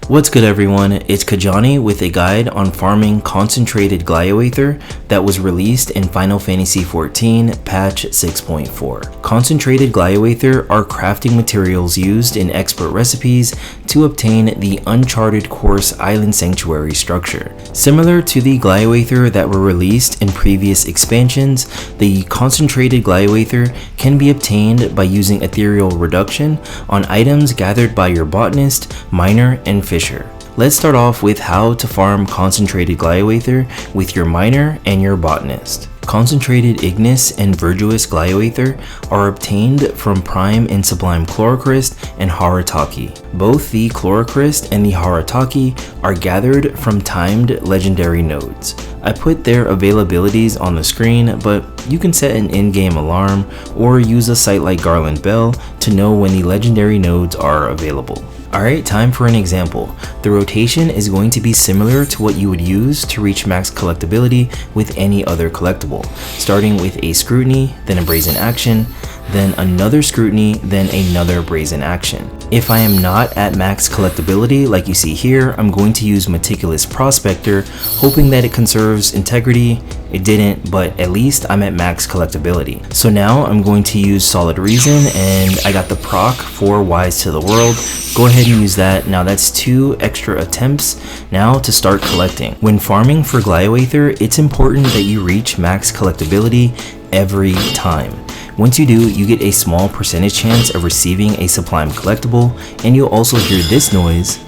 What's good everyone, it's Kajani with a guide on farming concentrated Glioaether that was released in Final Fantasy XIV patch 6.4. Concentrated Glioaether are crafting materials used in expert recipes to obtain the Uncharted Course Island Sanctuary structure. Similar to the Glioaether that were released in previous expansions, the concentrated Glioaether can be obtained by using ethereal reduction on items gathered by your botanist, miner, and fisher. Let's start off with how to farm concentrated Glioaether with your miner and your botanist. Concentrated Igneous and Verdurous Glioaether are obtained from Prime and Sublime Chloroschist and Haritaki. Both the Chloroschist and the Haritaki are gathered from timed legendary nodes. I put their availabilities on the screen, but you can set an in-game alarm or use a site like Garland Bell to know when the legendary nodes are available. Alright, time for an example. The rotation is going to be similar to what you would use to reach max collectability with any other collectible, starting with a scrutiny, then a brazen action, then another scrutiny, then another brazen action. If I am not at max collectability like you see here, I'm going to use Meticulous Prospector, hoping that it conserves integrity. It didn't, but at least I'm at max collectability. So now I'm going to use Solid Reason, and I got the proc for Wise to the World. Go ahead and use that. Now that's 2 extra attempts now to start collecting. When farming for Glioaether, it's important that you reach max collectability every time. Once you do, you get a small percentage chance of receiving a Sublime collectible, and you'll also hear this noise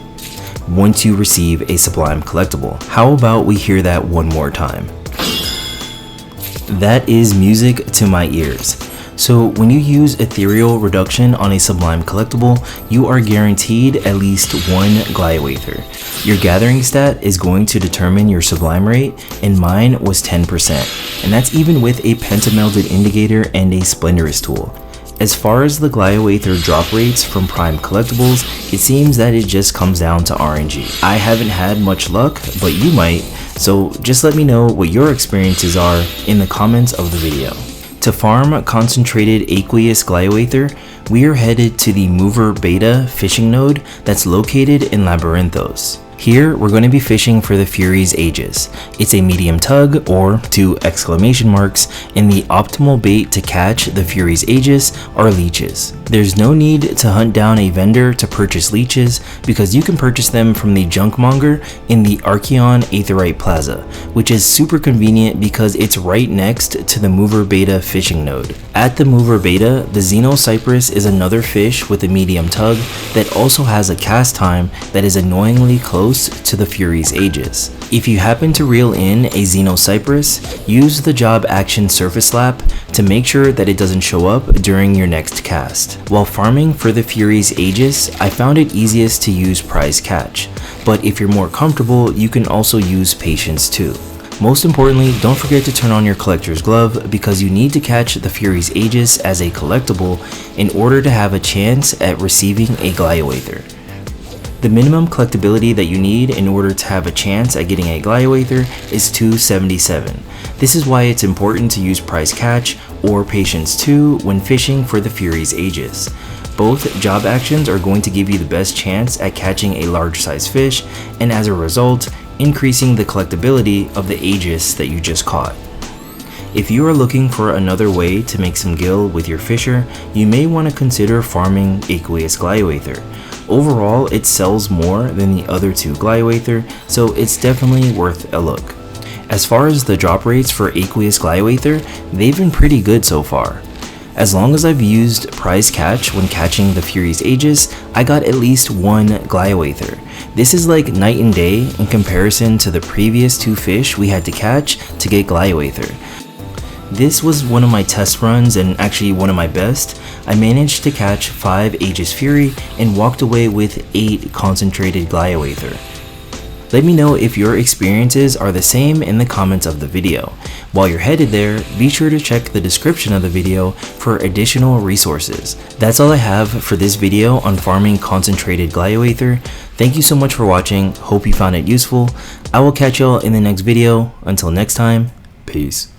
once you receive a Sublime collectible. How about we hear that one more time? That is music to my ears. So when you use ethereal reduction on a Sublime collectible, you are guaranteed at least 1 Glioaether. Your gathering stat is going to determine your Sublime rate, and mine was 10%, and that's even with a pentamelded indicator and a Splendorous tool. As far as the Glioaether drop rates from Prime collectibles, it seems that it just comes down to RNG. I haven't had much luck, but you might, so just let me know what your experiences are in the comments of the video. To farm concentrated Aqueous Glioaether, we are headed to the Mover Beta fishing node that's located in Labyrinthos. Here, we're going to be fishing for the Fury's Aegis. It's a medium tug, or 2 exclamation marks, and the optimal bait to catch the Fury's Aegis are Leeches. There's no need to hunt down a vendor to purchase Leeches because you can purchase them from the Junkmonger in the Archeon Aetheryte Plaza, which is super convenient because it's right next to the Mover Beta fishing node. At the Mover Beta, the Xenocypress is another fish with a medium tug that also has a cast time that is annoyingly close to the Fury's Aegis. If you happen to reel in a Xenocypress, use the job action surface slap to make sure that it doesn't show up during your next cast. While farming for the Fury's Aegis, I found it easiest to use prize catch, but if you're more comfortable, you can also use patience too. Most importantly, don't forget to turn on your collector's glove because you need to catch the Fury's Aegis as a collectible in order to have a chance at receiving a Glioaether. The minimum collectability that you need in order to have a chance at getting a Glioaether is 277. This is why it's important to use prize catch or patience 2 when fishing for the Fury's Aegis. Both job actions are going to give you the best chance at catching a large size fish, and as a result, increasing the collectability of the Aegis that you just caught. If you are looking for another way to make some gil with your fisher, you may want to consider farming Aqueous Glioaether. Overall, it sells more than the other 2 Glioaether, so it's definitely worth a look. As far as the drop rates for Aqueous Glioaether, they've been pretty good so far. As long as I've used prize catch when catching the Fury's Aegis, I got at least 1 Glioaether. This is like night and day in comparison to the previous 2 fish we had to catch to get Glioaether. This was one of my test runs and actually one of my best. I managed to catch 5 Aegis Fury and walked away with 8 concentrated Glioaether. Let me know if your experiences are the same in the comments of the video. While you're headed there, be sure to check the description of the video for additional resources. That's all I have for this video on farming concentrated Glioaether. Thank you so much for watching, hope you found it useful. I will catch y'all in the next video. Until next time, peace.